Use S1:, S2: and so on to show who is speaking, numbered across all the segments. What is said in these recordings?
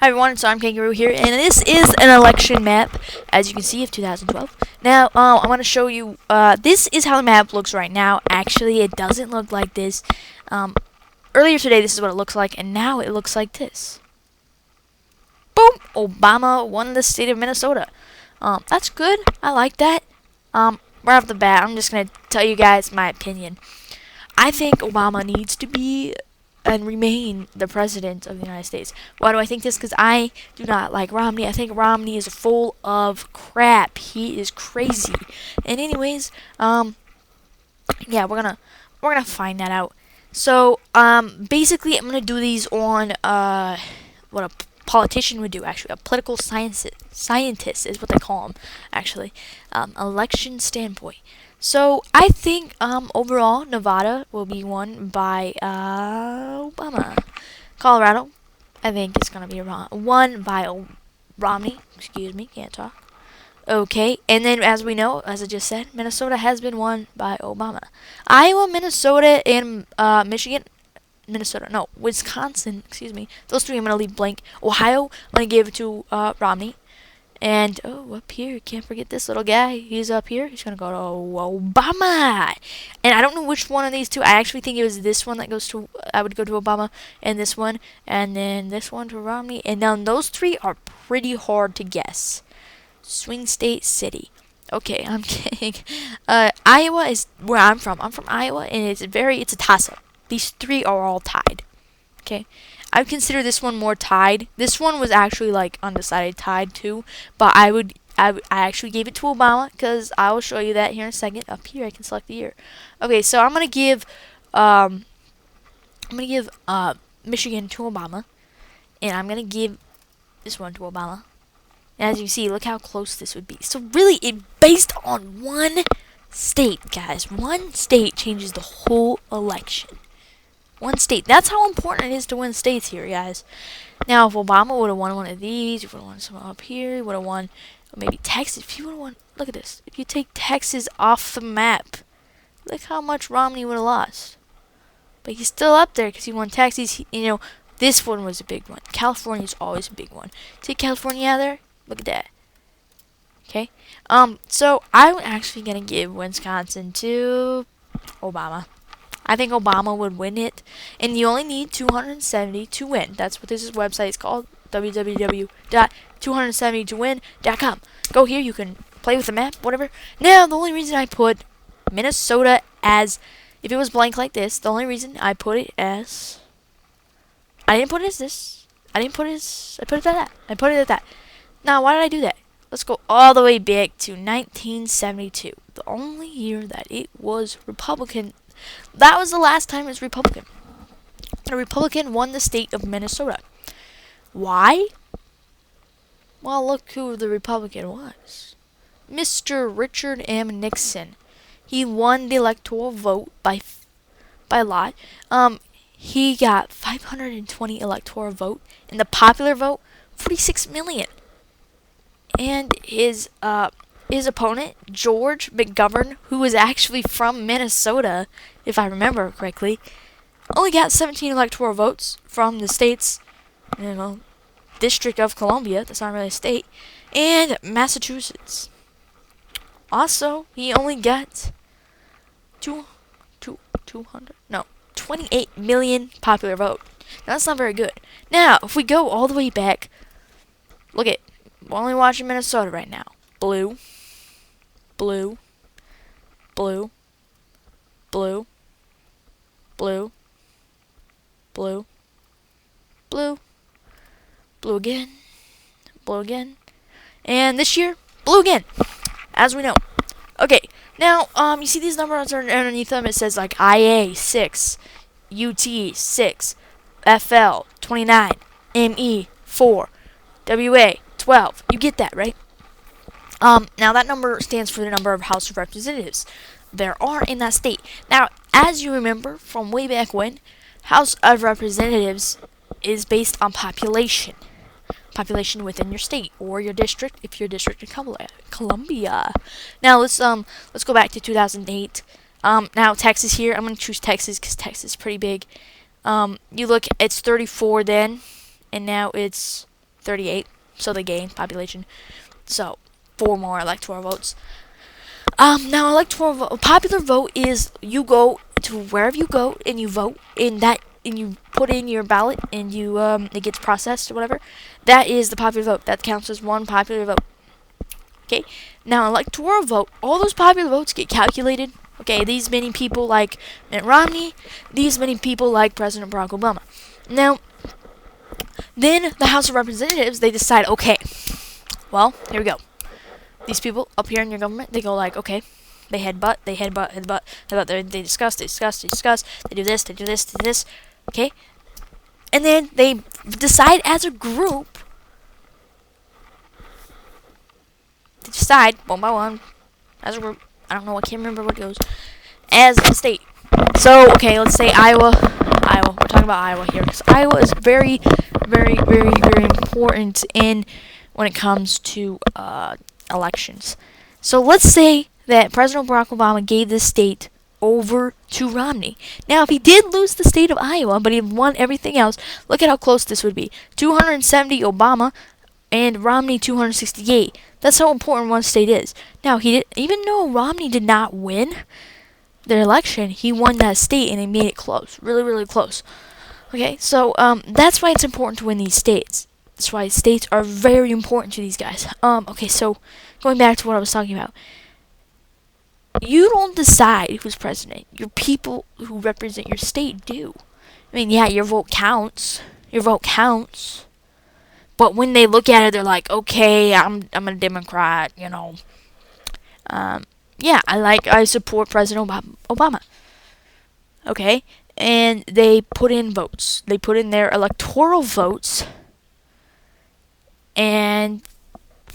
S1: Hi everyone, so I'm Kangaroo here, and this is an election map, as you can see, of 2012. Now, I want to show you, this is how the map looks right now. Actually, it doesn't look like this. Earlier today, this is what it looks like, and now it looks like this. Boom! Obama won the state of Minnesota. That's good. I like that. Right off the bat, I'm just going to tell you guys my opinion. I think Obama needs to be and remain the president of the United States. Why do I think this? Because I do not like Romney. I think Romney is full of crap. He is crazy. And anyways, yeah, we're gonna find that out. So, basically, I'm gonna do these on what a politician would do. Actually, a political scientist is what they call them. Actually, election standpoint. So I think overall Nevada will be won by Obama. Colorado, I think it's gonna be won by Romney. Excuse me, can't talk. Okay, and then as we know, as I just said, Minnesota has been won by Obama. Iowa, Minnesota, and Wisconsin. Excuse me. Those three I'm gonna leave blank. Ohio, I'm gonna give it to Romney. And, up here, can't forget this little guy. He's up here. He's going to go to Obama. And I don't know which one of these two. I actually think it was this one that goes to, I would go to Obama, and this one, and then this one to Romney. And now those three are pretty hard to guess. Swing State City. Okay, I'm kidding. Iowa is where I'm from. I'm from Iowa, and it's a toss-up. These three are all tied. Okay. I would consider this one more tied. This one was actually like undecided tied too, but I actually gave it to Obama because I will show you that here in a second. Up here I can select the year. Okay, so I'm gonna give Michigan to Obama, and I'm gonna give this one to Obama. And as you see, look how close this would be. So really, it based on one state, guys. One state changes the whole election. One state. That's how important it is to win states here, guys. Now, if Obama would have won one of these, he would have won some up here, he would have won maybe Texas. If he would have won, look at this. If you take Texas off the map, look how much Romney would have lost. But he's still up there because he won Texas. This one was a big one. California is always a big one. Take California out of there, look at that. Okay. So I'm actually gonna give Wisconsin to Obama. I think Obama would win it, and you only need 270 to win. That's what this website is called, www.270towin.com. Go here, you can play with the map, whatever. Now, the only reason I put Minnesota as, if it was blank like this, the only reason I put it as, I didn't put it as this. I put it at that. I put it at that. Now, why did I do that? Let's go all the way back to 1972, the only year that it was Republican. That was the last time it was Republican. A Republican won the state of Minnesota. Why? Well, look who the Republican was. Mr. Richard M. Nixon. He won the electoral vote by lot. He got 520 electoral vote, and the popular vote, 46 million. And his opponent, George McGovern, who was actually from Minnesota, if I remember correctly, only got 17 electoral votes from the states, District of Columbia, that's not really a state, and Massachusetts. Also, he only got 28 million popular vote. Now, that's not very good. Now, if we go all the way back, look at, we're only watching Minnesota right now. Blue, blue, blue, blue, blue, blue, blue, blue again, and this year, blue again, as we know. Okay, now, you see these numbers underneath them, it says like IA 6, UT 6, FL 29, ME 4, WA 12. You get that, right? Now that number stands for the number of House of Representatives there are in that state. Now, as you remember from way back when, House of Representatives is based on population. Population within your state or your district, if you're District of Columbia. Now let's go back to 2008. Now Texas here. I'm gonna choose Texas because Texas is pretty big. You look, it's 34 then, and now it's 38. So they gained population. So 4 more electoral votes. Now popular vote is you go to wherever you go and you vote and you put in your ballot and you it gets processed or whatever. That is the popular vote. That counts as one popular vote. Okay. Now electoral vote, all those popular votes get calculated. Okay, these many people like Mitt Romney, these many people like President Barack Obama. Now, then the House of Representatives, they decide, okay, well, here we go. These people up here in your government, they go like, okay, they headbutt, they discuss, they do this, they do this, okay? And then they decide as a group, they decide, one by one, as a group, I don't know, I can't remember what it goes, as a state. So, okay, let's say Iowa, we're talking about Iowa here, because Iowa is very, very, very, very important when it comes to, elections. So let's say that President Barack Obama gave this state over to Romney. Now, if he did lose the state of Iowa, but he won everything else, look at how close this would be. 270 Obama and Romney 268. That's how important one state is. Now, even though Romney did not win the election, he won that state and he made it close, really, really close. Okay, so that's why it's important to win these states. That's why states are very important to these guys. Okay, so going back to what I was talking about. You don't decide who's president. Your people who represent your state do. I mean, yeah, your vote counts. Your vote counts. But when they look at it, they're like, okay, I'm a Democrat, you know. Yeah, I support President Obama. Okay, and they put in votes. They put in their electoral votes. And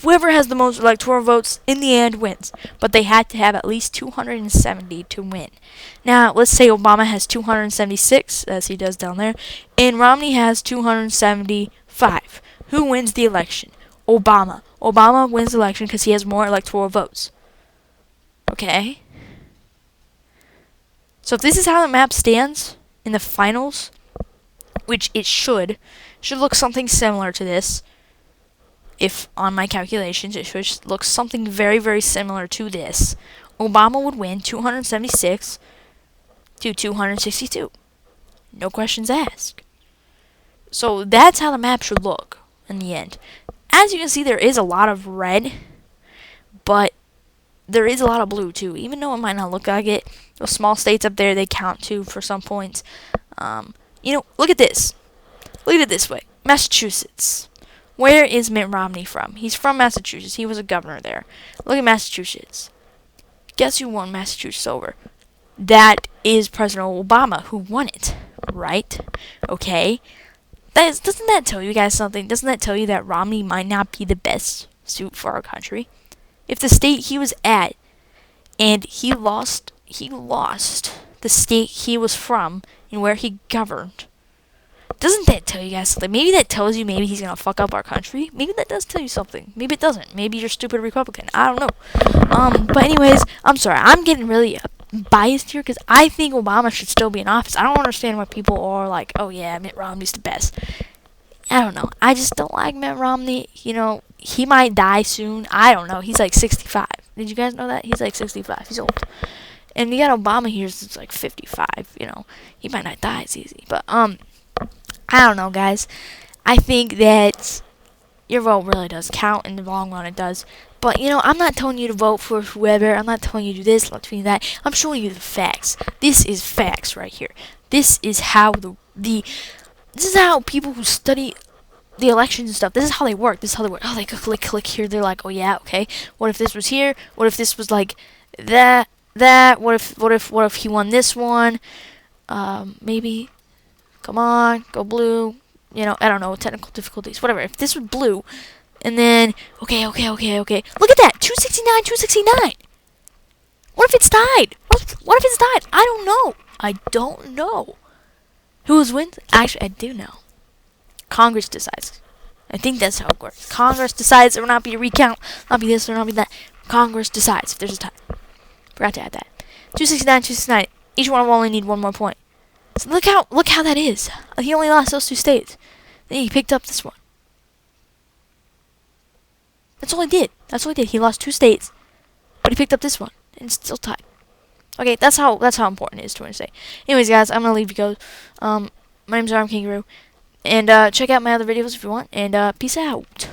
S1: whoever has the most electoral votes in the end wins. But they had to have at least 270 to win. Now, let's say Obama has 276, as he does down there, and Romney has 275. Who wins the election? Obama. Obama wins the election because he has more electoral votes. Okay? So if this is how the map stands in the finals, which it should look something similar to this. If on my calculations, it should look something very, very similar to this. Obama would win 276 to 262. No questions asked. So that's how the map should look in the end. As you can see, there is a lot of red, but there is a lot of blue too. Even though it might not look like it, those small states up there, they count too for some points. You know, look at this. Look at it this way. Massachusetts. Where is Mitt Romney from? He's from Massachusetts. He was a governor there. Look at Massachusetts. Guess who won Massachusetts over? That is President Obama who won it, right? Okay. Doesn't that tell you guys something? Doesn't that tell you that Romney might not be the best suit for our country? If the state he was at and he lost the state he was from and where he governed, doesn't that tell you guys something? Maybe that tells you maybe he's gonna fuck up our country. Maybe that does tell you something. Maybe it doesn't. Maybe you're a stupid Republican. I don't know. But anyways, I'm sorry. I'm getting really biased here because I think Obama should still be in office. I don't understand why people are like, oh yeah, Mitt Romney's the best. I don't know. I just don't like Mitt Romney. You know, he might die soon. I don't know. He's like 65. Did you guys know that? He's like 65. He's old. And you got Obama here who's like 55. You know, he might not die as easy. But I don't know, guys. I think that your vote really does count. In the long run, it does. But, you know, I'm not telling you to vote for whoever. I'm not telling you to do this, not telling you that. I'm showing you the facts. This is facts right here. This is how this is how people who study the elections and stuff, this is how they work. This is how they work. Oh, they click here. They're like, oh, yeah, okay. What if this was here? What if this was like that? What if he won this one? Maybe. Come on, go blue. You know, I don't know, technical difficulties, whatever. If this was blue, and then, okay. Look at that, 269. What if it's tied? What if it's tied? I don't know. Who's wins? Actually, I do know. Congress decides. I think that's how it works. Congress decides. There will not be a recount. Not be this or not be that. Congress decides if there's a tie. Forgot to add that. 269. Each one will only need one more point. So look how that is. He only lost those two states. Then he picked up this one. That's all he did. That's all he did. He lost 2 states, but he picked up this one and still tied. Okay, that's how important it is to win a state. Anyways, guys, I'm gonna leave you go. My name's Arm Kangaroo, and check out my other videos if you want. And peace out.